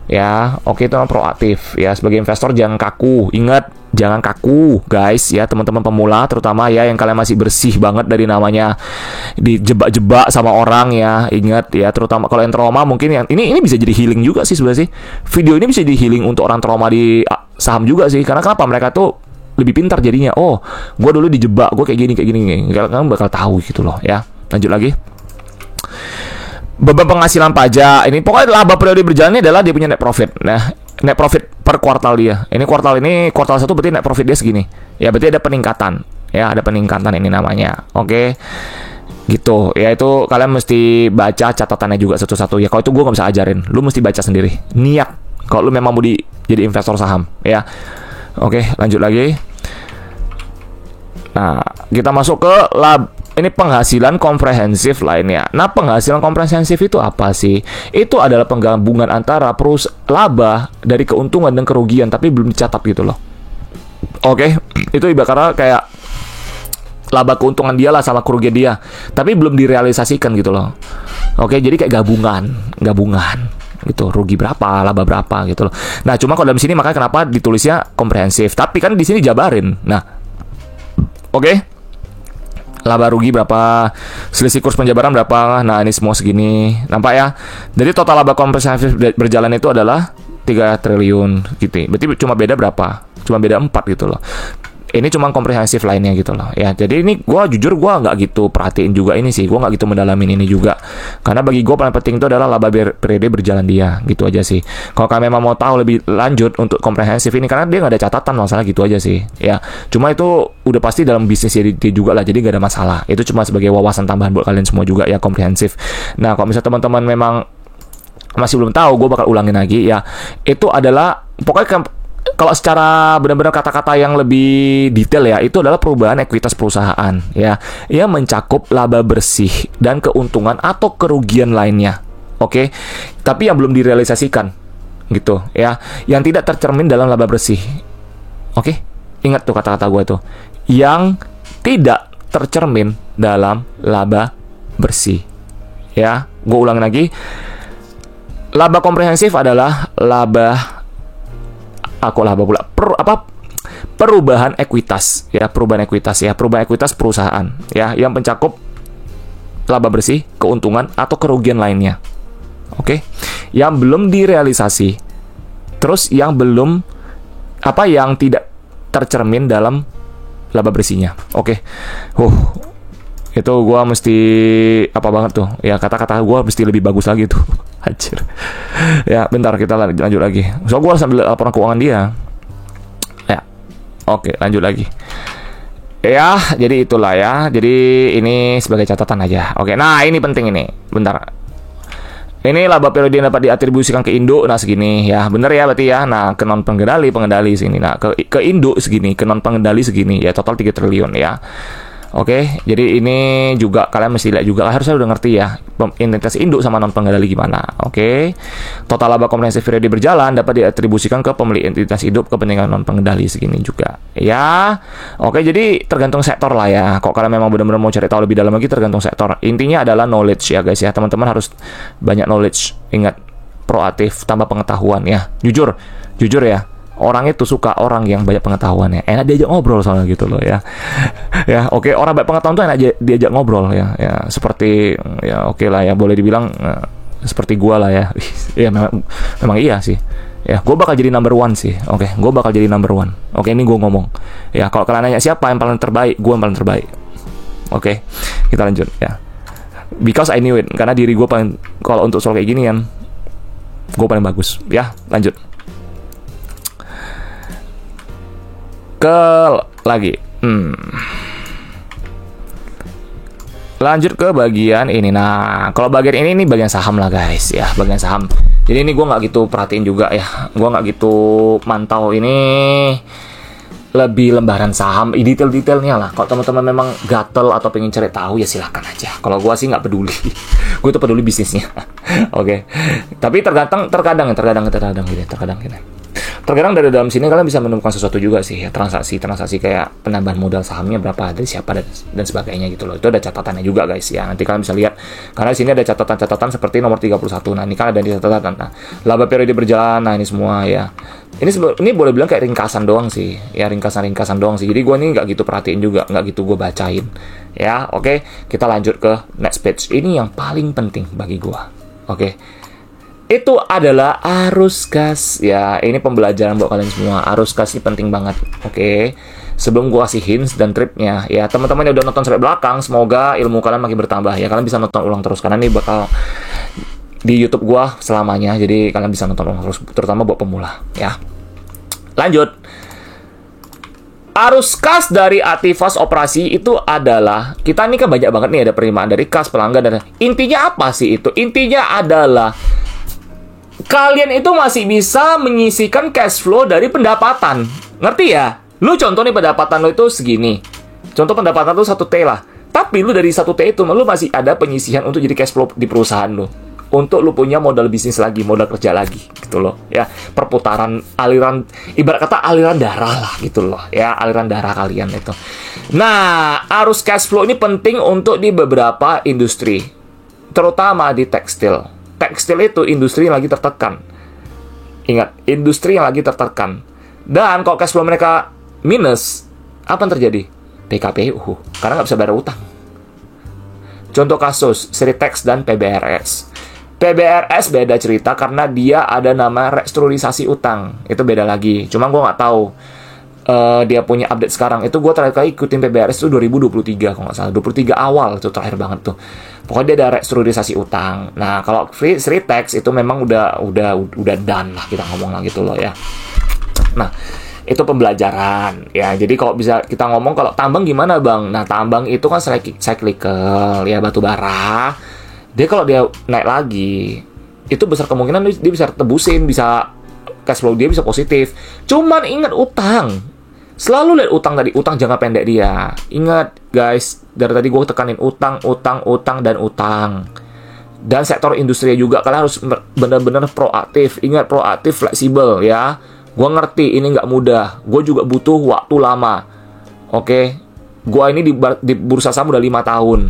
ya. Oke, itu proaktif ya. Sebagai investor jangan kaku. Ingat, jangan kaku guys ya, teman-teman pemula terutama ya, yang kalian masih bersih banget dari namanya dijebak-jebak sama orang ya. Ingat ya, terutama kalau yang trauma, mungkin yang ini bisa jadi healing juga sih sebenarnya sih. Video ini bisa jadi healing untuk orang trauma di saham juga sih. Karena kenapa? Mereka tuh lebih pintar jadinya. Oh, gue dulu dijebak, gue kayak gini. Kalian bakal tahu gitu loh ya. Lanjut lagi. Beban penghasilan pajak. Ini pokoknya laba periode berjalan ini adalah dia punya net profit. Nah, net profit per kuartal dia. Ini kuartal 1 berarti net profit dia segini. Ya, berarti ada peningkatan. Ya, ada peningkatan ini namanya. Oke. Gitu. Ya, itu kalian mesti baca catatannya juga satu-satu. Ya, kalau itu gue nggak bisa ajarin. Lu mesti baca sendiri. Niat. Kalau lu memang mau jadi investor saham. Ya. Oke, lanjut lagi. Nah, kita masuk ke ini penghasilan komprehensif lainnya. Nah, penghasilan komprehensif itu apa sih? Itu adalah penggabungan antara laba dari keuntungan dan kerugian, tapi belum dicatat gitu loh. Oke, itu ibaratnya kayak laba keuntungan dia lah sama kerugian dia, tapi belum direalisasikan gitu loh. Oke, jadi kayak gabungan gitu, rugi berapa, laba berapa gitu loh. Nah, cuma kalau dalam sini makanya kenapa ditulisnya komprehensif, tapi kan di sini jabarin. Nah, oke. Laba rugi berapa, selisih kurs penjabaran berapa. Nah, ini semua segini. Nampak ya? Jadi total laba komprehensif berjalan itu adalah 3 triliun gitu. Berarti cuma beda berapa? Cuma beda 4 gitu loh. Ini cuma komprehensif lainnya gitu loh ya. Jadi ini gue jujur gue nggak gitu perhatiin juga ini sih. Gue nggak gitu mendalamin ini juga. Karena bagi gue paling penting itu adalah laba periode berjalan dia. Gitu aja sih. Kalau kalian memang mau tahu lebih lanjut untuk komprehensif ini, karena dia nggak ada catatan masalah gitu aja sih ya. Cuma itu udah pasti dalam bisnis dia juga lah. Jadi nggak ada masalah. Itu cuma sebagai wawasan tambahan buat kalian semua juga ya, komprehensif. Nah, kalau misalnya teman-teman memang masih belum tahu, gue bakal ulangin lagi ya. Itu adalah pokoknya kalau secara benar-benar kata-kata yang lebih detail ya, itu adalah perubahan ekuitas perusahaan ya, yang mencakup laba bersih dan keuntungan atau kerugian lainnya. Oke. Tapi yang belum direalisasikan gitu ya, yang tidak tercermin dalam laba bersih. Oke. Ingat tuh kata-kata gue tuh. Yang tidak tercermin dalam laba bersih. Ya, gue ulang lagi. Laba komprehensif adalah perubahan ekuitas ya, perubahan ekuitas perusahaan ya, yang mencakup laba bersih, keuntungan atau kerugian lainnya. Oke. Yang belum direalisasi. Terus yang tidak tercermin dalam laba bersihnya. Oke. Itu gue mesti apa banget tuh ya, kata-kata gue mesti lebih bagus lagi tuh. Anjir. Ya bentar, kita lanjut lagi, so gue harus ambil laporan keuangan dia ya. Oke, lanjut lagi ya. Jadi itulah ya, jadi ini sebagai catatan aja. Oke, nah ini penting ini, bentar. Ini laba periode yang dapat diatribusikan ke induk, nah segini ya, bener ya berarti ya. Nah ke non pengendali sini, nah ke induk segini, ke non pengendali segini ya, total 3 triliun ya. Oke, jadi ini juga kalian mesti lihat juga, harusnya udah ngerti ya identitas induk sama non pengendali gimana. Oke, total laba komprehensif periode berjalan dapat diatribusikan ke pemilik entitas induk kepentingan non pengendali segini juga ya. Oke, jadi tergantung sektor lah ya. Kok kalian memang benar-benar mau cari tahu lebih dalam lagi, tergantung sektor. Intinya adalah knowledge ya guys ya, teman-teman harus banyak knowledge. Ingat, proaktif tambah pengetahuan ya. Jujur ya. Orang itu suka orang yang banyak pengetahuan ya, enak diajak ngobrol soalnya gitu loh ya. Ya, oke, orang banyak pengetahuan tuh enak diajak ngobrol ya. Ya, seperti ya oke lah ya, boleh dibilang seperti gua lah ya. Ya memang iya sih. Ya, gua bakal jadi number one sih. Oke, gua bakal jadi number one. Oke, ini gua ngomong. Ya, kalau kalian nanya siapa yang paling terbaik, gua yang paling terbaik. Oke, kita lanjut ya. Because I knew it, karena diri gua paling, kalau untuk soal kayak gini kan, gua paling bagus. Ya, lanjut. Lanjut ke bagian ini. Nah, kalau bagian ini bagian saham lah guys ya, bagian saham. Jadi ini gue nggak gitu perhatiin juga ya, gue nggak gitu mantau ini lebih lembaran saham, detail-detailnya lah. Kalau teman-teman memang gatel atau pengen cari tahu ya silakan aja. Kalau gue sih nggak peduli, gue tuh peduli bisnisnya. Oke. Tapi terkadang gini. Terkadang dari dalam sini kalian bisa menemukan sesuatu juga sih ya, transaksi kayak penambahan modal sahamnya berapa, dari siapa dan sebagainya gitu loh. Itu ada catatannya juga guys ya. Nanti kalian bisa lihat karena di sini ada catatan-catatan seperti nomor 31. Nah, ini kan ada di catatan. Nah, laba periode berjalan, nah ini semua ya. Ini boleh bilang kayak ringkasan doang sih. Ya, ringkasan doang sih. Jadi gue nih nggak gitu perhatiin juga, nggak gitu gue bacain. Ya, oke. Kita lanjut ke next page. Ini yang paling penting bagi gue. Oke. Itu adalah arus kas ya. Ini pembelajaran buat kalian semua. Arus kas ini penting banget. Oke. Sebelum gua kasih hints dan tripnya ya, teman-teman yang udah nonton sampai belakang, semoga ilmu kalian makin bertambah ya. Kalian bisa nonton ulang terus karena ini bakal di YouTube gua selamanya. Jadi kalian bisa nonton ulang terus, terutama buat pemula ya. Lanjut. Arus kas dari aktivitas operasi itu adalah, kita ini kan banyak banget nih, ada penerimaan dari kas, pelanggan, dan intinya apa sih itu? Intinya adalah kalian itu masih bisa menyisikan cash flow dari pendapatan. Ngerti ya? Lu contoh nih, pendapatan lu itu segini. Contoh pendapatan lu 1T lah. Tapi lu dari 1T itu, lu masih ada penyisihan untuk jadi cash flow di perusahaan lu. Untuk lu punya modal bisnis lagi, modal kerja lagi. Gitu loh. Ya, perputaran, aliran, ibarat kata aliran darah lah gitu loh. Ya, aliran darah kalian itu. Nah, arus cash flow ini penting untuk di beberapa industri. Terutama di tekstil. Tekstil itu industri yang lagi tertekan. Ingat, industri yang lagi tertekan. Dan kalau cash flow mereka minus, apa yang terjadi? PKPU, karena nggak bisa bayar utang. Contoh kasus, Sritex dan PBRS. PBRS beda cerita karena dia ada nama restrukturisasi utang. Itu beda lagi. Cuma gue nggak tahu dia punya update sekarang. Itu gue terakhir kali ikutin PBRS itu 2023 kalau nggak salah. 23 awal itu terakhir banget tuh. Pokoknya dia ada restrukturisasi utang. Nah, kalau Sritex itu memang udah done lah, kita ngomong lah gitu loh ya. Nah, itu pembelajaran ya. Jadi kalau bisa kita ngomong kalau tambang gimana bang? Nah, tambang itu kan cyclical ya, batu bara. Dia kalau dia naik lagi, itu besar kemungkinan dia bisa tebusin, bisa cash flow dia bisa positif. Cuman ingat utang. Selalu lihat utang tadi, utang jangka pendek dia. Ingat guys, dari tadi gue tekanin utang, dan utang. Dan sektor industri juga, kalian harus benar-benar proaktif. Ingat, proaktif, fleksibel ya. Gue ngerti ini nggak mudah. Gue juga butuh waktu lama. Oke, gue ini di bursa saham udah 5 tahun.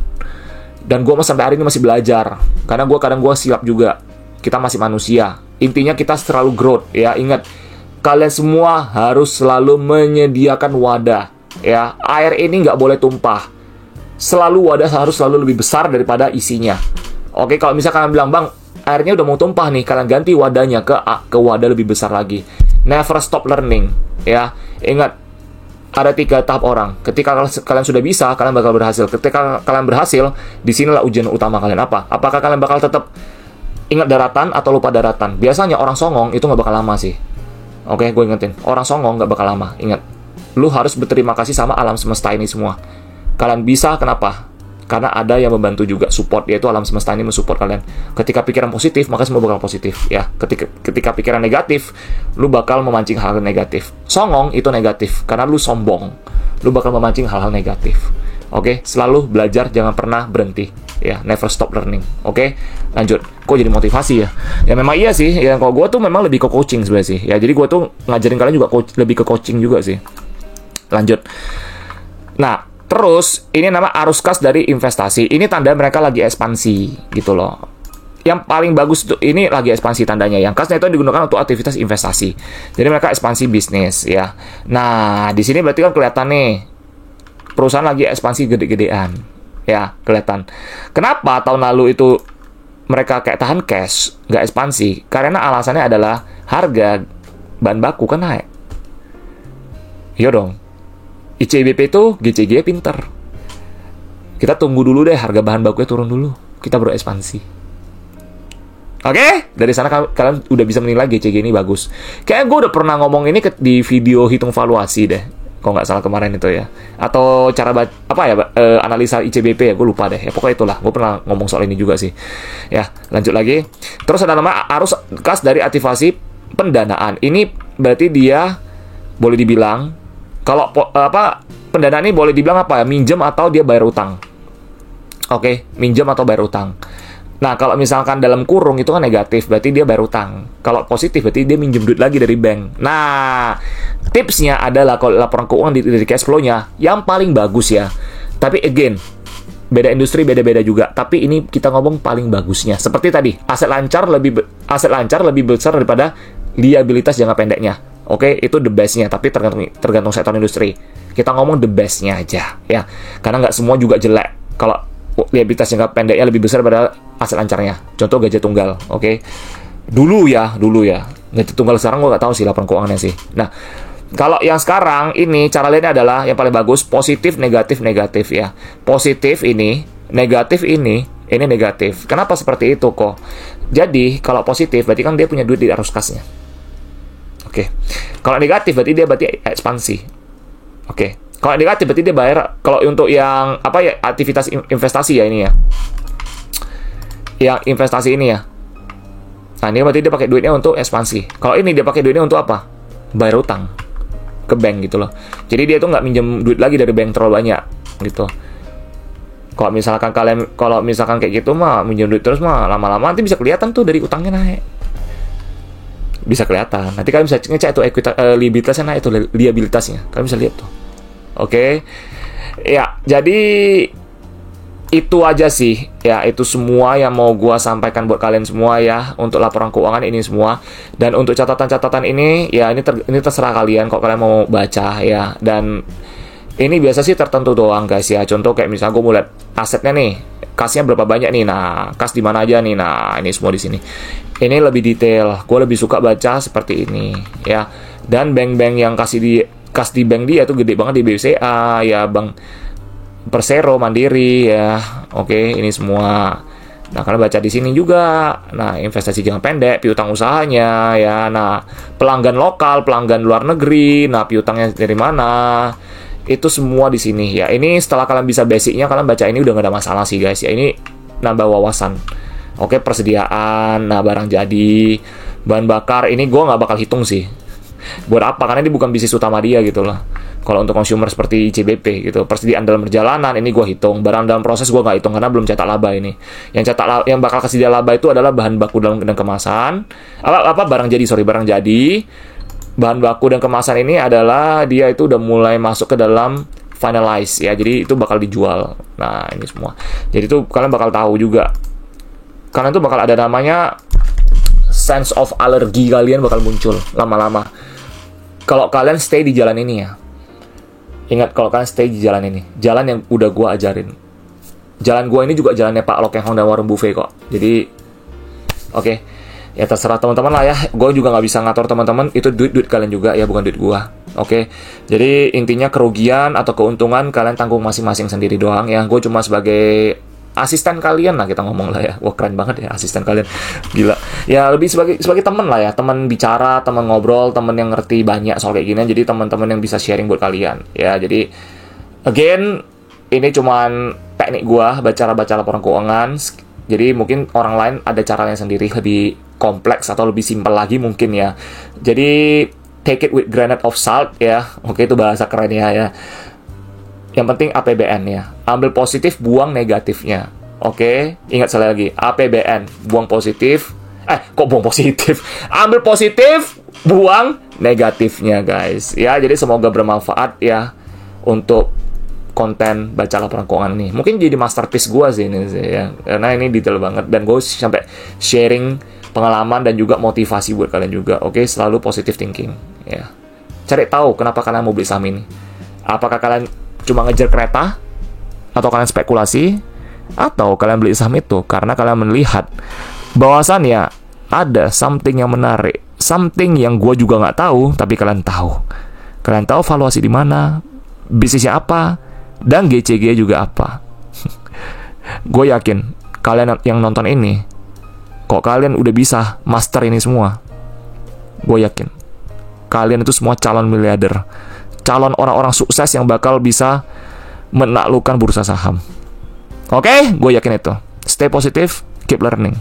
Dan gue sampai hari ini masih belajar. Karena kadang gue silap juga. Kita masih manusia. Intinya kita selalu growth ya. Ingat, kalian semua harus selalu menyediakan wadah ya. Air ini nggak boleh tumpah. Selalu wadah harus selalu lebih besar daripada isinya. Oke, kalau misalkan kalian bilang, "Bang, airnya udah mau tumpah nih," kalian ganti wadahnya ke wadah lebih besar lagi. Never stop learning ya. Ingat, ada 3 tahap orang. Ketika kalian sudah bisa, kalian bakal berhasil. Ketika kalian berhasil, disinilah ujian utama kalian apa? Apakah kalian bakal tetap ingat daratan atau lupa daratan? Biasanya orang songong itu nggak bakal lama sih. Oke, gue ingetin. Orang songong nggak bakal lama. Ingat, lu harus berterima kasih sama alam semesta ini semua. Kalian bisa, kenapa? Karena ada yang membantu juga, support, yaitu alam semesta ini mensupport kalian. Ketika pikiran positif, maka semua bakal positif ya. Ketika pikiran negatif, lu bakal memancing hal negatif. Songong itu negatif, karena lu sombong. Lu bakal memancing hal-hal negatif. Oke, selalu belajar, jangan pernah berhenti ya. Never stop learning. Oke, lanjut. Kok jadi motivasi ya? Ya memang iya sih. Ya kalau gue tuh memang lebih ke coaching sebenarnya sih. Ya jadi gue tuh ngajarin kalian juga lebih ke coaching juga sih. Lanjut. Nah, terus ini nama arus kas dari investasi. Ini tanda mereka lagi ekspansi gitu loh. Yang paling bagus tuh ini lagi ekspansi tandanya. Yang kasnya itu digunakan untuk aktivitas investasi. Jadi mereka ekspansi bisnis ya. Nah, di sini berarti kan kelihatan nih perusahaan lagi ekspansi gede-gedean. Ya, kelihatan. Kenapa tahun lalu itu mereka kayak tahan cash, nggak ekspansi? Karena alasannya adalah harga bahan baku kan naik. Iya dong. ICBP itu GCG pinter. Kita tunggu dulu deh harga bahan bakunya turun dulu. Kita baru ekspansi. Oke? Dari sana kalian udah bisa menilai GCG ini bagus. Kayaknya gue udah pernah ngomong ini di video hitung valuasi deh. Kalau nggak salah kemarin itu ya. Atau cara analisa ICBP ya, gue lupa deh. Ya pokoknya itulah, gue pernah ngomong soal ini juga sih. Ya, lanjut lagi. Terus ada nama arus kas dari aktivasi pendanaan. Ini berarti dia boleh dibilang, kalau pendanaan ini boleh dibilang apa ya? Minjem atau dia bayar utang. Oke, minjem atau bayar utang. Nah, kalau misalkan dalam kurung itu kan negatif, berarti dia bayar utang. Kalau positif, berarti dia minjem duit lagi dari bank. Nah, tipsnya adalah kalau laporan keuangan dari cash flow-nya, yang paling bagus ya. Tapi again, beda industri, beda-beda juga. Tapi ini kita ngomong paling bagusnya. Seperti tadi, aset lancar lebih besar daripada liabilitas jangka pendeknya. Oke, itu the best-nya. Tapi tergantung sektor industri. Kita ngomong the best-nya aja, ya. Karena nggak semua juga jelek. Kalau liabilitas jangka pendeknya lebih besar daripada aset lancarnya. Contoh gajah tunggal, oke. Dulu ya. Gajah tunggal sekarang gue nggak tahu sih laporan keuangannya sih. Nah, kalau yang sekarang ini cara lainnya adalah yang paling bagus positif, negatif ya. Positif ini, negatif ini negatif. Kenapa seperti itu kok? Jadi kalau positif berarti kan dia punya duit di arus kasnya. Oke. Kalau negatif berarti ekspansi. Oke. Kalau negatif berarti dia bayar. Kalau untuk yang aktivitas investasi ya ini ya. Yang investasi ini ya. Nah, ini berarti dia pakai duitnya untuk ekspansi. Kalau ini dia pakai duitnya untuk apa? Bayar utang ke bank gitu loh. Jadi dia tuh nggak minjem duit lagi dari bank terlalu banyak gitu. Kalau misalkan kayak gitu mah minjem duit terus mah lama-lama nanti bisa kelihatan tuh dari utangnya naik. Bisa kelihatan. Nanti kalian bisa ngecek tuh liabilitasnya naik, itu liabilitasnya. Kalian bisa lihat tuh. Oke. Ya, jadi itu aja sih. Ya, itu semua yang mau gua sampaikan buat kalian semua ya untuk laporan keuangan ini semua. Dan untuk catatan-catatan ini ya ini terserah kalian kok kalian mau baca ya. Dan ini biasa sih tertentu doang guys ya. Contoh kayak misalnya gua mau lihat asetnya nih. Kasnya berapa banyak nih? Nah, kas di mana aja nih? Nah, ini semua di sini. Ini lebih detail. Gue lebih suka baca seperti ini ya. Dan bank-bank yang kas di bank dia tuh gede banget di BCA ya, Bank Persero, Mandiri ya. Oke, ini semua. Nah, kalian baca di sini juga. Nah, investasi jangka pendek, piutang usahanya ya. Nah, pelanggan lokal, pelanggan luar negeri. Nah, piutangnya dari mana? Itu semua di sini ya. Ini setelah kalian bisa basicnya, kalian baca ini udah gak ada masalah sih guys ya. Ini nambah wawasan. Oke, persediaan, nah barang jadi, Bahan bakar ini gue nggak bakal hitung sih. Buat apa? Karena ini bukan bisnis utama dia gitu loh. Kalau untuk consumer seperti CBP gitu, persediaan dalam perjalanan ini gue hitung. Barang dalam proses gue nggak hitung karena belum cetak laba ini. Yang bakal kasih dia laba itu adalah bahan baku dan kemasan. Barang jadi. Bahan baku dan kemasan ini adalah dia itu udah mulai masuk ke dalam finalize ya. Jadi itu bakal dijual. Nah, ini semua. Jadi itu kalian bakal tahu juga. Karena itu bakal ada namanya sense of allergy, kalian bakal muncul lama-lama. Kalau kalian stay di jalan ini ya. Ingat, kalau kalian stay di jalan ini, jalan yang udah gue ajarin. Jalan gue ini juga jalannya Pak Lok Keng Hong dan Warren Buffett kok. Jadi, oke. Ya terserah teman-teman lah ya. Gue juga nggak bisa ngatur teman-teman. Itu duit kalian juga ya, bukan duit gue. Oke. Jadi intinya kerugian atau keuntungan kalian tanggung masing-masing sendiri doang ya. Gue cuma sebagai asisten kalian lah, kita ngomong lah ya. Wah, keren banget ya asisten kalian. Gila. Ya lebih sebagai teman lah ya. Teman bicara, teman ngobrol, teman yang ngerti banyak soal kayak gini. Jadi teman-teman yang bisa sharing buat kalian. Ya, jadi again, ini cuman teknik gua baca laporan keuangan. Jadi mungkin orang lain ada caranya sendiri, lebih kompleks atau lebih simpel lagi mungkin ya. Jadi take it with granite of salt ya. Oke, itu bahasa keren ya. Yang penting APBN ya. Ambil positif, buang negatifnya. Oke, ingat sekali lagi. APBN, buang positif. Kok buang positif? Ambil positif, buang negatifnya, guys. Ya, jadi semoga bermanfaat ya untuk konten baca laporan keuangan ini. Mungkin jadi masterpiece gue sih ini sih ya. Karena ini detail banget. Dan gue sampai sharing pengalaman dan juga motivasi buat kalian juga. Oke, selalu positive thinking. Ya. Cari tahu kenapa kalian mau beli saham ini. Apakah kalian cuma ngejar kereta, atau kalian spekulasi, atau kalian beli saham itu karena kalian melihat bahwasannya ada something yang menarik, something yang gue juga nggak tahu, tapi kalian tahu valuasi di mana, bisnisnya apa, dan GCG juga apa. Gue yakin kalian yang nonton ini, kok kalian udah bisa master ini semua, gue yakin kalian itu semua calon miliarder, calon orang-orang sukses yang bakal bisa menaklukkan bursa saham. Oke, gue yakin itu. Stay positive, keep learning.